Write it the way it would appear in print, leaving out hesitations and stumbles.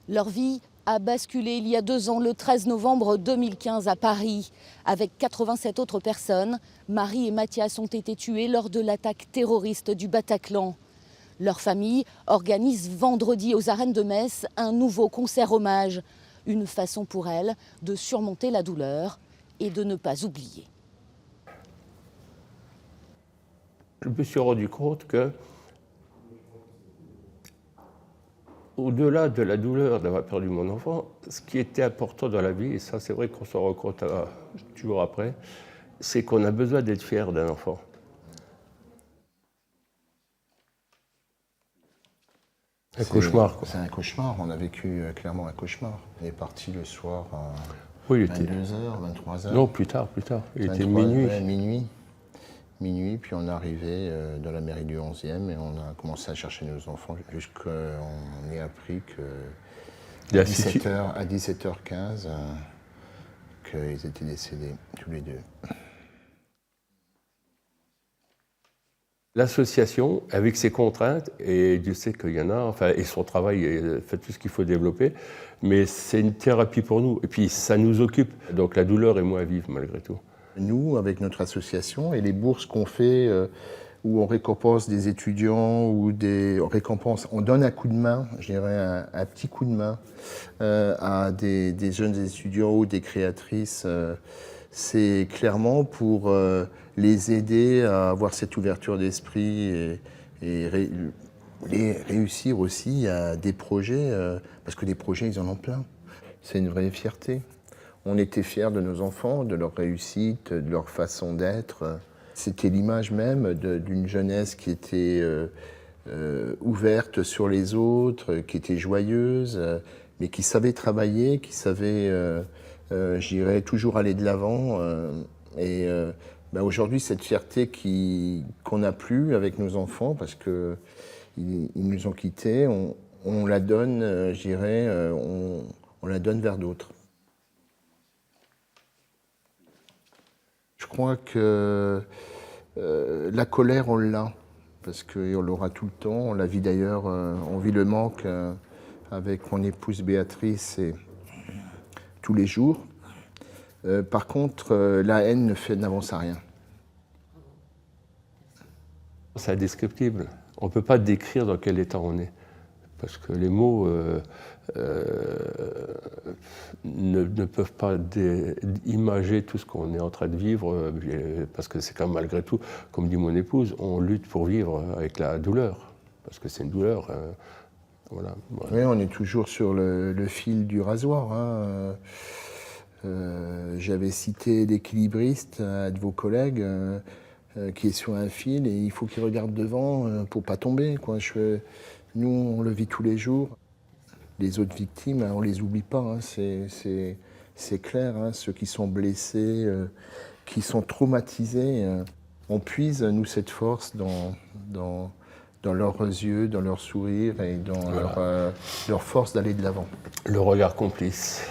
Leur vie a basculé il y a 2 ans, le 13 novembre 2015 à Paris. Avec 87 autres personnes, Marie et Mathias ont été tués lors de l'attaque terroriste du Bataclan. Leur famille organise vendredi aux arènes de Metz un nouveau concert hommage. Une façon pour elles de surmonter la douleur et de ne pas oublier. Je me suis rendu compte que, au-delà de la douleur d'avoir perdu mon enfant, ce qui était important dans la vie, et ça c'est vrai qu'on s'en rend compte toujours après, c'est qu'on a besoin d'être fier d'un enfant. Un cauchemar, quoi. C'est un cauchemar, on a vécu clairement un cauchemar. On est parti le soir à Oui, 22h, 23h. Non, plus tard. Il était minuit. Ouais, minuit, puis on est arrivé dans la mairie du 11e et on a commencé à chercher nos enfants jusqu'à on ait appris que à 17h15 qu'ils étaient décédés tous les deux. L'association, avec ses contraintes, et Dieu sait qu'il y en a, enfin, et son travail fait tout ce qu'il faut développer, mais c'est une thérapie pour nous. Et puis ça nous occupe, donc la douleur est moins vive malgré tout. Nous, avec notre association et les bourses qu'on fait, où on récompense des étudiants ou on donne un coup de main, je dirais un petit coup de main à des jeunes étudiants ou des créatrices. C'est clairement pour les aider à avoir cette ouverture d'esprit et réussir aussi à des projets, parce que des projets, ils en ont plein. C'est une vraie fierté. On était fiers de nos enfants, de leur réussite, de leur façon d'être. C'était l'image même d'une jeunesse qui était ouverte sur les autres, qui était joyeuse, mais qui savait travailler, qui savait, je dirais, toujours aller de l'avant. Aujourd'hui, cette fierté qu'on n'a plus avec nos enfants, parce qu'ils nous ont quittés, on la donne, je dirais, on la donne vers d'autres. Je crois que la colère, on l'a, parce qu'on l'aura tout le temps. On la vit d'ailleurs, on vit le manque avec mon épouse Béatrice tous les jours. Par contre, la haine n'avance à rien. C'est indescriptible. On ne peut pas décrire dans quel état on est. Parce que les mots ne peuvent pas imager tout ce qu'on est en train de vivre, parce que c'est quand même malgré tout, comme dit mon épouse, on lutte pour vivre avec la douleur, parce que c'est une douleur. Voilà. Oui, on est toujours sur le fil du rasoir. Hein. J'avais cité l'équilibriste, un de vos collègues, qui est sur un fil et il faut qu'il regarde devant pour pas tomber, quoi. Nous, on le vit tous les jours. Les autres victimes, on les oublie pas, hein. C'est clair, hein. Ceux qui sont blessés, qui sont traumatisés, on puise, nous, cette force dans leurs yeux, dans leur sourire et dans leur force d'aller de l'avant. Le regard complice.